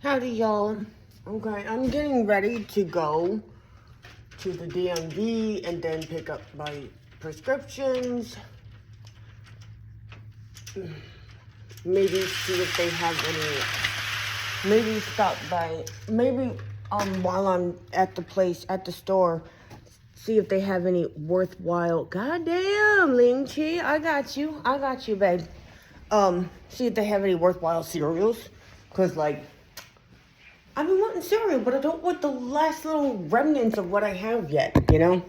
Howdy, y'all. Okay, I'm getting ready to go to the DMV and then pick up my prescriptions. Maybe see if they have any. Maybe stop by. Maybe while I'm at the store, see if they have any worthwhile. Goddamn, Ling Chi, I got you, babe. See if they have any worthwhile cereals, cause like. I've been wanting cereal, but I don't want the last little remnants of what I have yet, you know?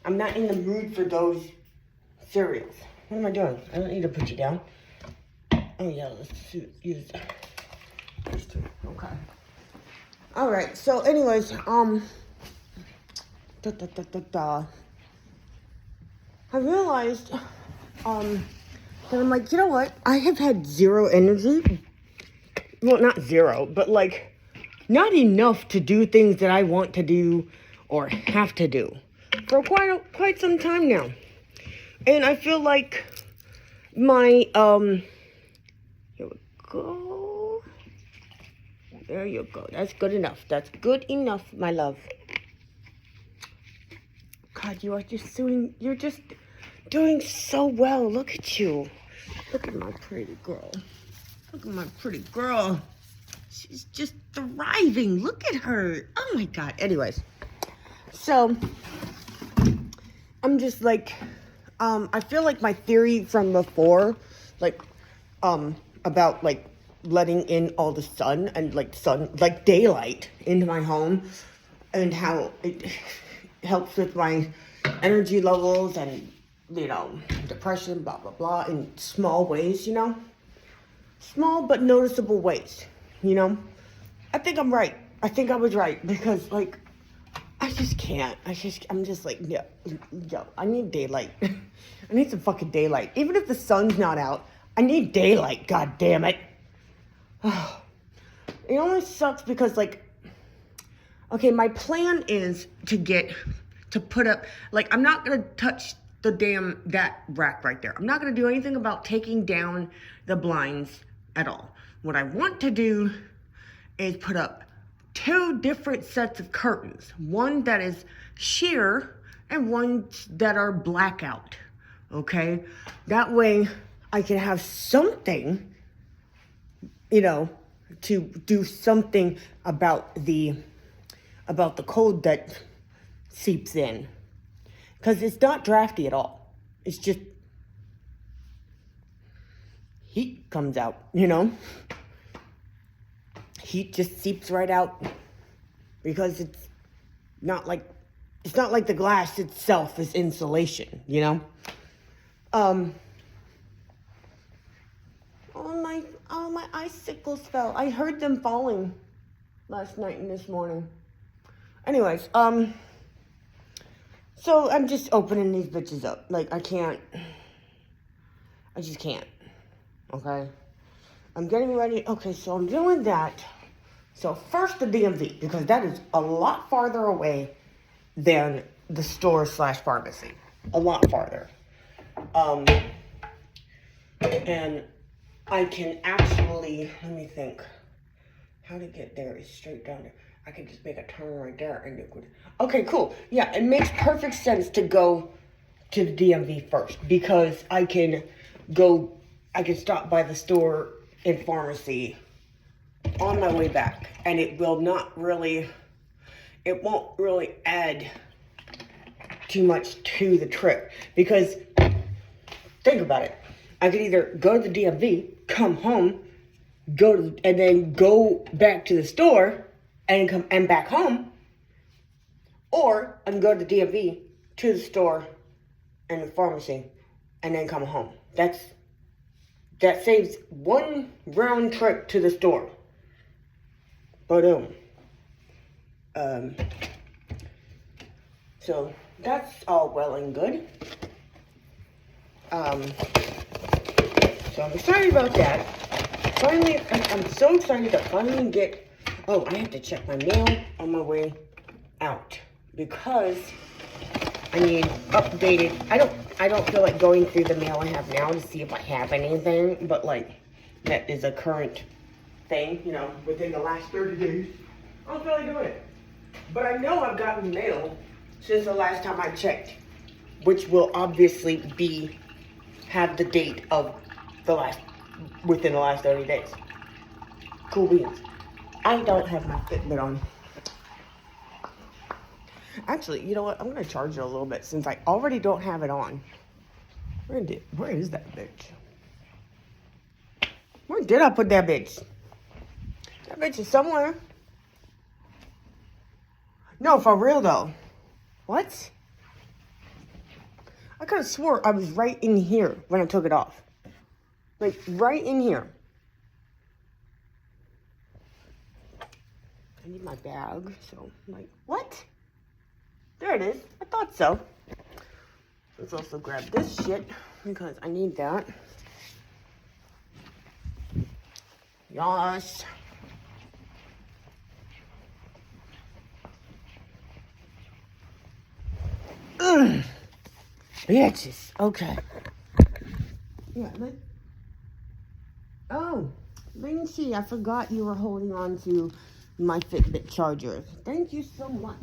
I'm not in the mood for those cereals. What am I doing? I don't need to put you down. Oh, yeah, let's use these two. Okay. All right, so anyways, I realized, that I'm like, you know what? I have had zero energy. Well, not zero, but like, not enough to do things that I want to do or have to do for quite some time now. And I feel like my, here we go. There you go. That's good enough. That's good enough, my love. God, you're just doing so well. Look at you. Look at my pretty girl. Look at my pretty girl. She's just thriving. Look at her. Oh my God. Anyways, so I'm just like, I feel like my theory from before, like, about like letting in all the sun and like daylight into my home and how it helps with my energy levels and, you know, depression, blah, blah, blah, in small ways, you know, small but noticeable ways. You know, I think I'm right. I think I was right because, like, I just can't. I'm just like, yo, I need daylight. I need some fucking daylight. Even if the sun's not out, I need daylight. God damn it. It only sucks because, like, okay, my plan is to put up, like, I'm not going to touch that rack right there. I'm not going to do anything about taking down the blinds at all. What I want to do is put up 2 different sets of curtains. One that is sheer and one that are blackout. Okay? That way I can have something, you know, to do something about the cold that seeps in. Because it's not drafty at all. It's just heat comes out, you know? Heat just seeps right out because it's not like the glass itself is insulation, you know? Oh my icicles fell. I heard them falling last night and this morning. Anyways, so I'm just opening these bitches up. Like, I just can't. Okay? I'm getting ready. Okay, so I'm doing that. So first the DMV, because that is a lot farther away than the store/pharmacy. A lot farther. And I can actually, let me think. How to get there is straight down there. I can just make a turn right there and it would. Okay, cool. Yeah, it makes perfect sense to go to the DMV first because I can stop by the store and pharmacy on my way back, and it won't really add too much to the trip because think about it. I could either go to the DMV, come home, and then go back to the store and come and back home, or I can go to the DMV to the store and the pharmacy and then come home. That saves one round trip to the store. Boom. So that's all well and good. So I'm excited about that. Finally, I'm so excited to finally get. Oh, I have to check my mail on my way out because I need updated. I don't feel like going through the mail I have now to see if I have anything, but like that is a current thing, you know, within the last 30 days. I don't feel like doing it. But I know I've gotten mail since the last time I checked, which will obviously have the date of within the last 30 days. Cool beans. I don't have my Fitbit on. Actually, you know what? I'm gonna charge it a little bit since I already don't have it on. Where is that bitch? Where did I put that bitch? That bitch is somewhere. No, for real though. What? I could have swore I was right in here when I took it off. Like, right in here. I need my bag, so I'm like, what? There it is. I thought so. Let's also grab this shit because I need that. Yes. Ugh. Bitches. Okay. Yeah, oh, Lindsay, I forgot you were holding on to my Fitbit charger. Thank you so much.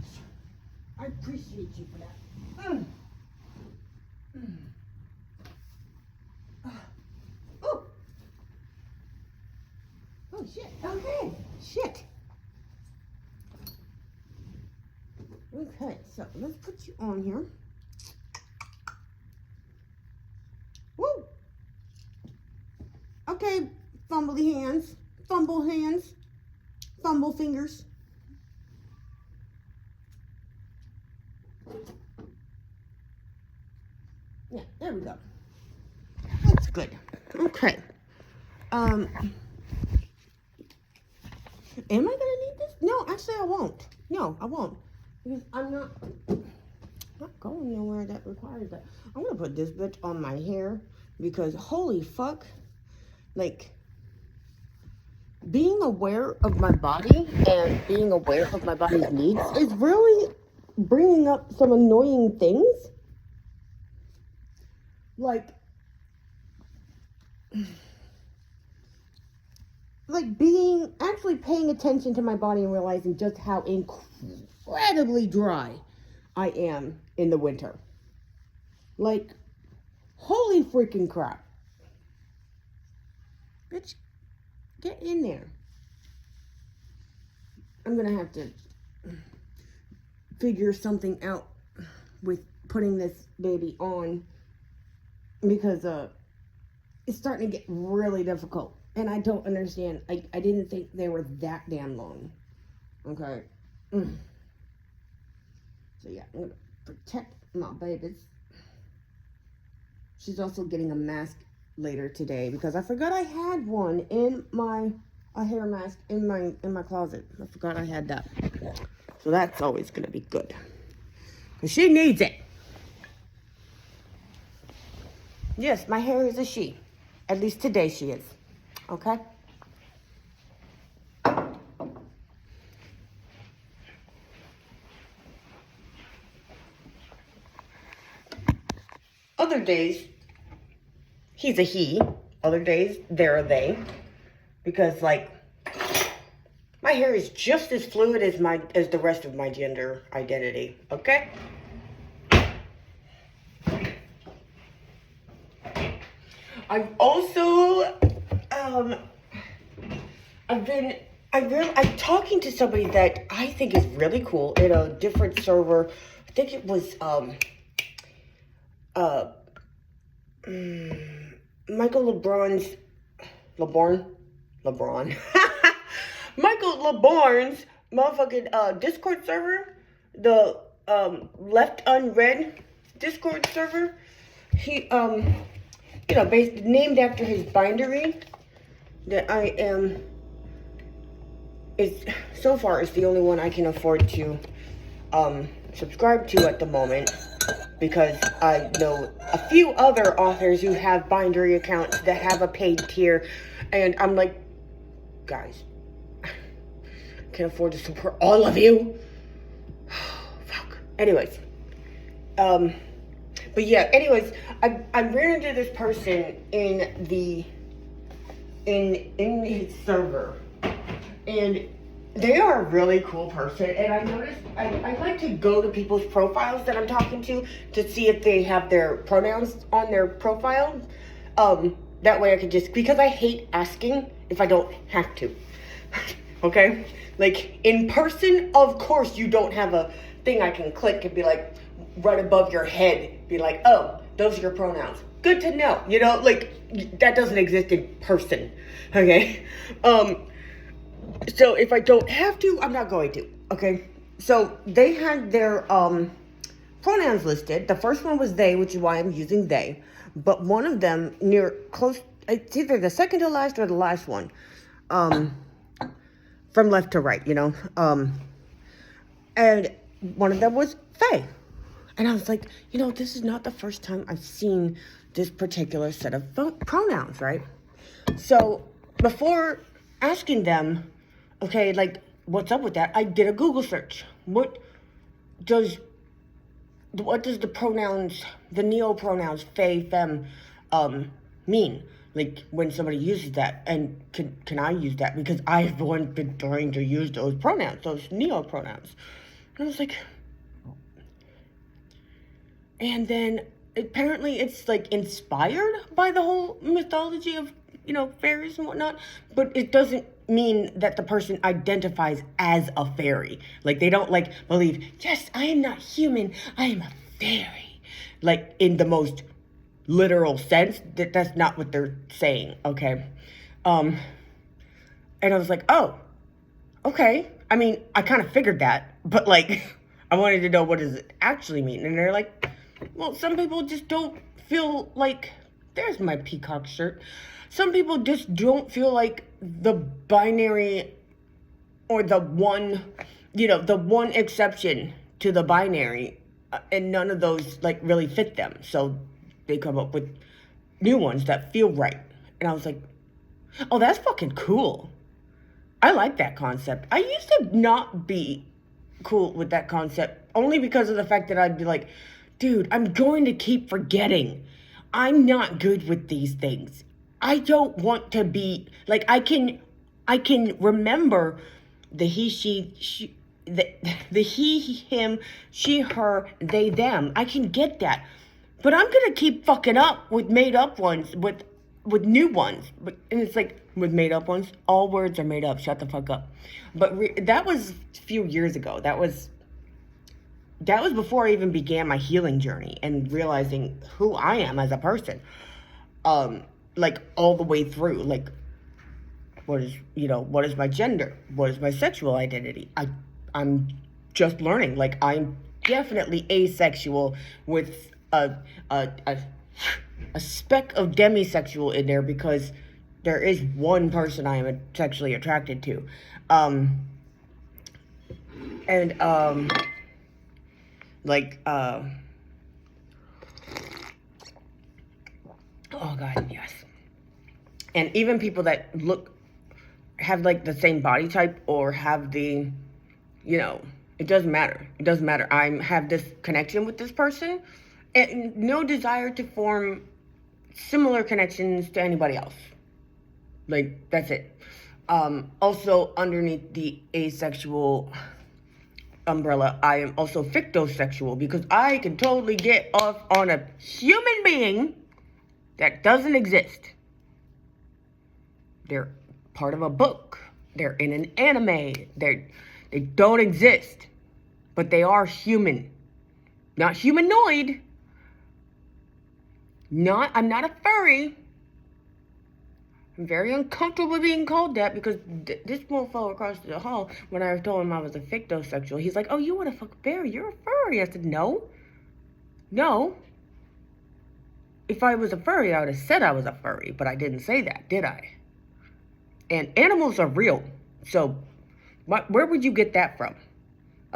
I appreciate you for that. Oh. Oh, shit. Okay. Shit. Okay, so let's put you on here. Woo! Okay, fumbly hands, fumble fingers. Yeah, there we go. That's good. Okay. Am I gonna need this? No, actually I won't. No, I won't. Because I'm not going nowhere that requires that. I'm gonna put this bitch on my hair because holy fuck, like, being aware of my body and being aware of my body's needs is really bringing up some annoying things. Like actually paying attention to my body and realizing just how incredibly dry I am in the winter. Like, holy freaking crap. Bitch, get in there. I'm gonna have to figure something out with putting this baby on because it's starting to get really difficult. And I don't understand. I didn't think they were that damn long. Okay. So yeah, I'm gonna protect my babies. She's also getting a mask later today because I forgot I had one in a hair mask in my closet. I forgot I had that. So that's always gonna be good. Because she needs it. Yes, my hair is a she. At least today she is. Okay? Other days, he's a he. Other days, they're a they. Because, like, my hair is just as fluid as the rest of my gender identity. Okay? I've also, I'm talking to somebody that I think is really cool in a different server. I think it was, Michael LeBron. Michael LeBron's motherfucking, Discord server. The, Left Unread Discord server. He, you know, named after his bindery that I am, so far is the only one I can afford to subscribe to at the moment, because I know a few other authors who have bindery accounts that have a paid tier, and I'm like, guys, I can't afford to support all of you. Fuck. Anyways, but yeah, anyways, I ran into this person in his server, And they are a really cool person. And I noticed, I like to go to people's profiles that I'm talking to see if they have their pronouns on their profile. That way I could just, because I hate asking if I don't have to. Okay? Like, in person, of course, you don't have a thing I can click and be like, right above your head, be like, oh, those are your pronouns. Good to know. You know, like, that doesn't exist in person. Okay? So if I don't have to, I'm not going to. Okay? So they had their pronouns listed. The first one was they, which is why I'm using they. But one of them it's either the second to last or the last one. From left to right, you know. And one of them was Faye. And I was like, you know, this is not the first time I've seen this particular set of pronouns, right? So before asking them, okay, like, what's up with that? I did a Google search. What does the pronouns, the neo-pronouns, Faye, femme, mean? Like, when somebody uses that, and can I use that? Because I've been trying to use those pronouns, those neo-pronouns. And I was like, and then apparently it's like inspired by the whole mythology of, you know, fairies and whatnot, but it doesn't mean that the person identifies as a fairy. Like, they don't like believe, yes, I am not human, I am a fairy. Like, in the most literal sense, that's not what they're saying, okay? And I was like, oh, okay. I mean, I kind of figured that, but like, I wanted to know what does it actually mean. And they're like, well, some people just don't feel like, there's my peacock shirt. Some people just don't feel like the binary or the one, you know, the one exception to the binary, and none of those like really fit them. So they come up with new ones that feel right. And I was like, oh, that's fucking cool. I like that concept. I used to not be cool with that concept, only because of the fact that I'd be like, dude, I'm going to keep forgetting. I'm not good with these things. I don't want to be, like, I can remember the he, she, the he, him, she, her, they, them. I can get that. But I'm going to keep fucking up with made up ones, with new ones. And it's like, with made up ones, all words are made up. Shut the fuck up. But that was a few years ago. That was before I even began my healing journey and realizing who I am as a person. Like, all the way through. Like, what is my gender? What is my sexual identity? I'm just learning. Like, I'm definitely asexual with a speck of demisexual in there, because there is one person I am sexually attracted to. Oh God, yes. And even people that have like the same body type or have the, you know, it doesn't matter. It doesn't matter. I have this connection with this person and no desire to form similar connections to anybody else. Like, that's it. Also, underneath the asexual umbrella, I am also fictosexual, because I can totally get off on a human being that doesn't exist. They're part of a book. They're in an anime. They don't exist, but they are human. Not humanoid. I'm not a furry. I'm very uncomfortable being called that, because this mofo across the hall, when I told him I was a fictosexual, he's like, oh, you want to fuck a fairy? You're a furry. I said, no. If I was a furry, I would have said I was a furry, but I didn't say that, did I? And animals are real. So where would you get that from?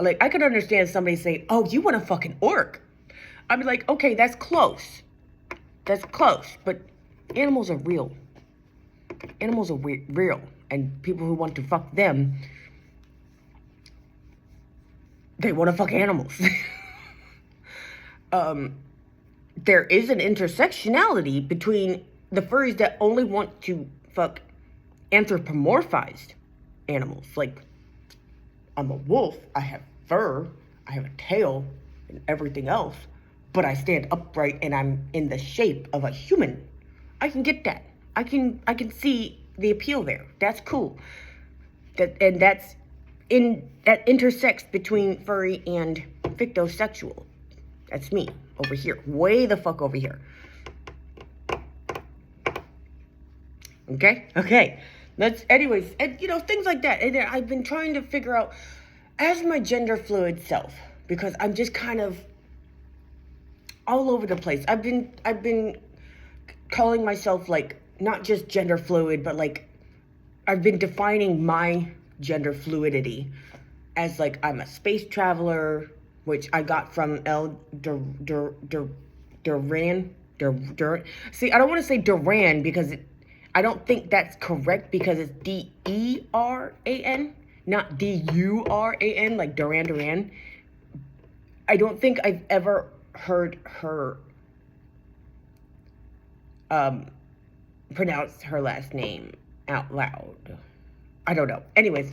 Like, I could understand somebody saying, oh, you want a fucking orc. I'd be like, okay, that's close. That's close. But animals are real. Animals are real. And people who want to fuck them, they want to fuck animals. There is an intersectionality between the furries that only want to fuck anthropomorphized animals. Like, I'm a wolf, I have fur, I have a tail, and everything else, but I stand upright and I'm in the shape of a human. I can get that. I can see the appeal there. That's cool. That intersects between furry and fictosexual. That's me over here, way the fuck over here. Okay. Anyways, and things like that. And I've been trying to figure out as my gender fluid self, because I'm just kind of all over the place. I've been calling myself, like, not just gender fluid, but like I've been defining my gender fluidity as, like, I'm a space traveler, which I got from Duran. See, I don't want to say Duran because I don't think that's correct, because it's Deran, not Duran, like Duran. I don't think I've ever heard her pronounce her last name out loud. I don't know. Anyways,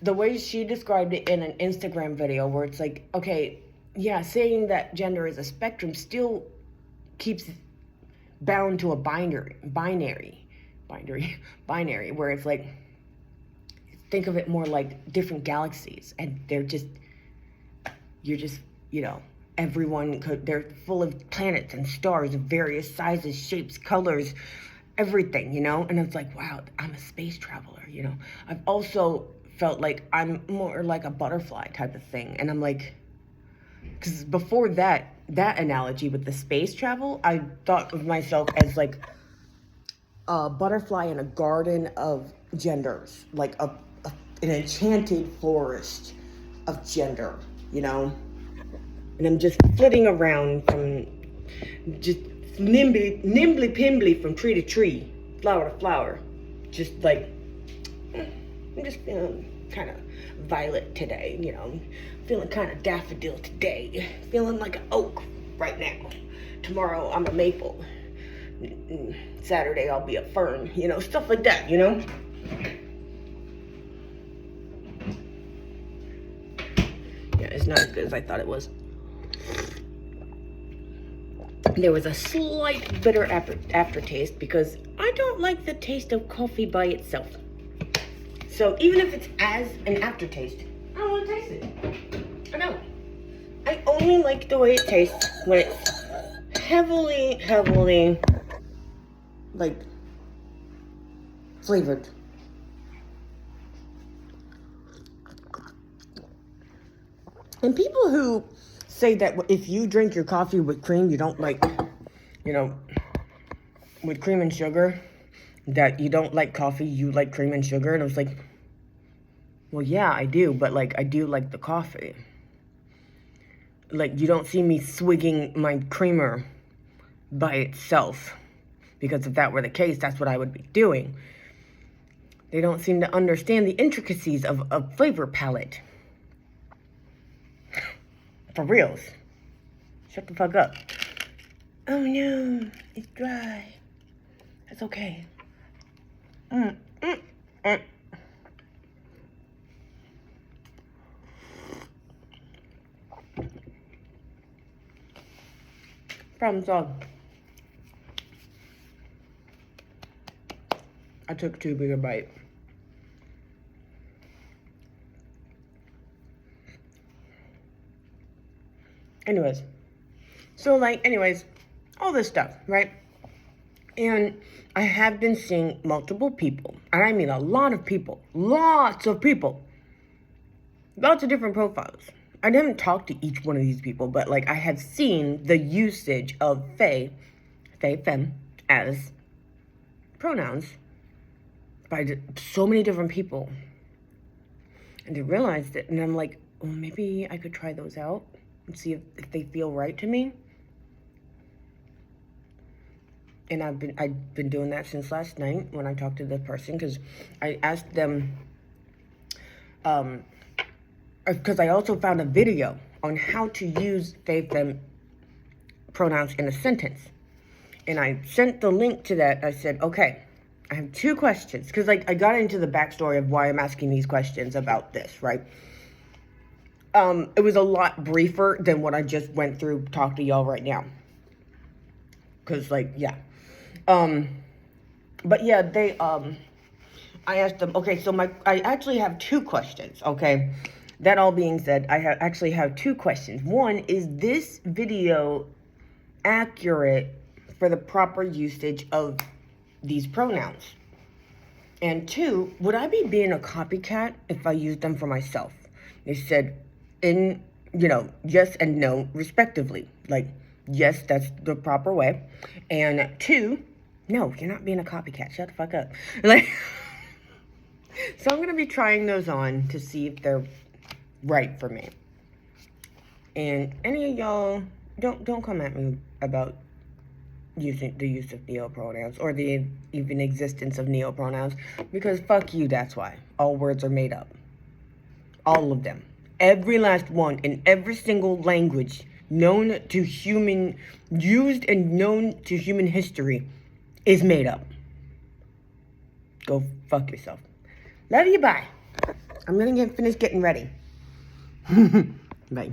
the way she described it in an Instagram video, where it's like, okay, yeah, saying that gender is a spectrum still keeps bound to a binary, where it's like, think of it more like different galaxies, and you're just, they're full of planets and stars of various sizes, shapes, colors, everything, and it's like, wow, I'm a space traveler. I've also felt like I'm more like a butterfly type of thing, and I'm like, because before that analogy with the space travel, I thought of myself as like a butterfly in a garden of genders, like an enchanted forest of gender, and I'm just flitting around from just nimbly pimbly from tree to tree, flower to flower, just like, I'm just feeling kind of violet today, feeling kind of daffodil today, feeling like an oak right now. Tomorrow I'm a maple. Saturday I'll be a fern, stuff like that, Yeah, it's not as good as I thought it was. There was a slight bitter aftertaste because I don't like the taste of coffee by itself. So even if it's as an aftertaste, I don't want to taste it. I don't. I only like the way it tastes when it's heavily, like, flavored. And people who say that if you drink your coffee with cream, you don't like, with cream and sugar, that you don't like coffee, you like cream and sugar. And I was like, well, yeah, I do, but, like, I do like the coffee. Like, you don't see me swigging my creamer by itself, because if that were the case, that's what I would be doing. They don't seem to understand the intricacies of a flavor palette. For reals. Shut the fuck up. Oh no, it's dry. That's okay. Problem solved. I took too big a bite. Anyways, all this stuff, right? And I have been seeing multiple people, and I mean a lot of people, lots of people, lots of different profiles. I haven't talked to each one of these people, but, like, I have seen the usage of they, fem, as pronouns by so many different people. And I realized it, and I'm like, well, maybe I could try those out and see if they feel right to me. And I've been doing that since last night when I talked to the person, because I asked them, because I also found a video on how to use they, them pronouns in a sentence. And I sent the link to that. I said, okay, I have two questions. Because, like, I got into the backstory of why I'm asking these questions about this, right? It was a lot briefer than what I just went through talk to y'all right now. Because, like, yeah. But, yeah, they, I asked them, okay, so I actually have two questions, okay? That all being said, I actually have two questions. One, is this video accurate for the proper usage of these pronouns? And two, would I be being a copycat if I used them for myself? They said yes and no, respectively. Like, yes, that's the proper way. And two, no, you're not being a copycat. Shut the fuck up. Like, so I'm going to be trying those on to see if they're right for me. And any of y'all, don't come at me about using the use of neopronouns or the even existence of neopronouns, because fuck you, that's why. All words are made up. All of them. Every last one in every single language known to human, used and known to human history is made up. Go fuck yourself. Love you, bye. I'm gonna finish getting ready. Bye.